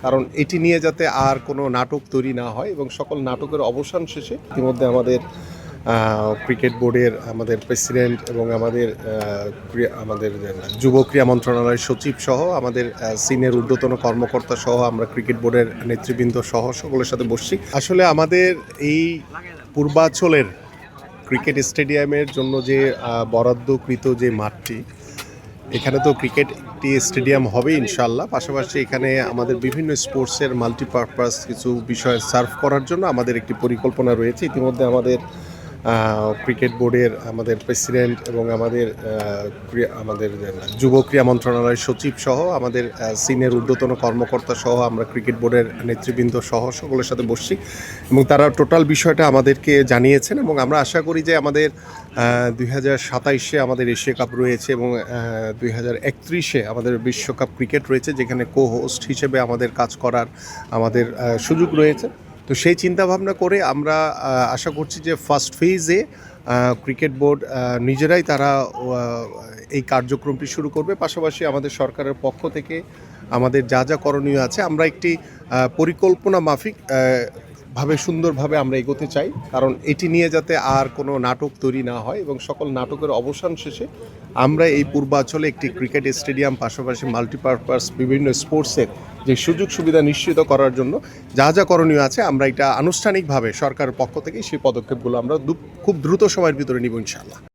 কারণ এটি নিয়ে যাতে আর কোনো নাটক তৈরি না হয় এবং সকল নাটকের অবসান শেষে ইতিমধ্যে আমাদের ক্রিকেট বোর্ডের আমাদের প্রেসিডেন্ট এবং আমাদের যুব ক্রীড়া মন্ত্রণালয়ের সচিব সহ আমাদের সিনিয়র ঊর্ধ্বতন কর্মকর্তা সহ আমরা ক্রিকেট বোর্ডের নেতৃবৃন্দ সহ সকলের সাথে বসছি। আসলে আমাদের এই পূর্বাঞ্চলের ক্রিকেট স্টেডিয়ামের জন্য যে বরাদ্দকৃত যে মাঠটি, এখানে তো ক্রিকেট একটি স্টেডিয়াম হবে ইনশাল্লাহ। পাশাপাশি এখানে আমাদের বিভিন্ন স্পোর্টসের মাল্টিপারপাস কিছু বিষয় সার্ভ করার জন্য আমাদের একটি পরিকল্পনা রয়েছে। ইতিমধ্যে আমাদের ক্রিকেট বোর্ডের আমাদের প্রেসিডেন্ট এবং আমাদের যুব ক্রীড়া মন্ত্রণালয়ের সচিব সহ আমাদের সিনিয়র ঊর্ধ্বতন কর্মকর্তা সহ আমরা ক্রিকেট বোর্ডের নেতৃবৃন্দ সহ সকলের সাথে বসছি এবং তারা টোটাল বিষয়টা আমাদেরকে জানিয়েছেন এবং আমরা আশা করি যে আমাদের 2027-এ আমাদের এশিয়া কাপ রয়েছে এবং 2031-এ আমাদের বিশ্বকাপ ক্রিকেট রয়েছে, যেখানে কো হোস্ট হিসেবে আমাদের কাজ করার আমাদের সুযোগ রয়েছে। তো সেই চিন্তাভাবনা করে আমরা আশা করছি যে ফার্স্ট ফেজে ক্রিকেট বোর্ড নিজেরাই তারা এই কার্যক্রমটি শুরু করবে। পাশাপাশি আমাদের সরকারের পক্ষ থেকে আমাদের যা যা করণীয় আছে আমরা একটি পরিকল্পনা মাফিক ভাবে সুন্দরভাবে আমরা এগোতে চাই, কারণ এটি নিয়ে যাতে আর কোনো নাটক তৈরি না হয় এবং সকল নাটকের অবসান শেষে আমরা এই পূর্বাঞ্চলে একটি ক্রিকেট স্টেডিয়াম পাশাপাশি মাল্টিপারপাস বিভিন্ন স্পোর্টসের যে সুযোগ সুবিধা নিশ্চিত করার জন্য যা যা করণীয় আছে আমরা এটা আনুষ্ঠানিকভাবে সরকারের পক্ষ থেকে সেই পদক্ষেপগুলো আমরা খুব দ্রুত সময়ের ভিতরে নিব ইনশাআল্লাহ।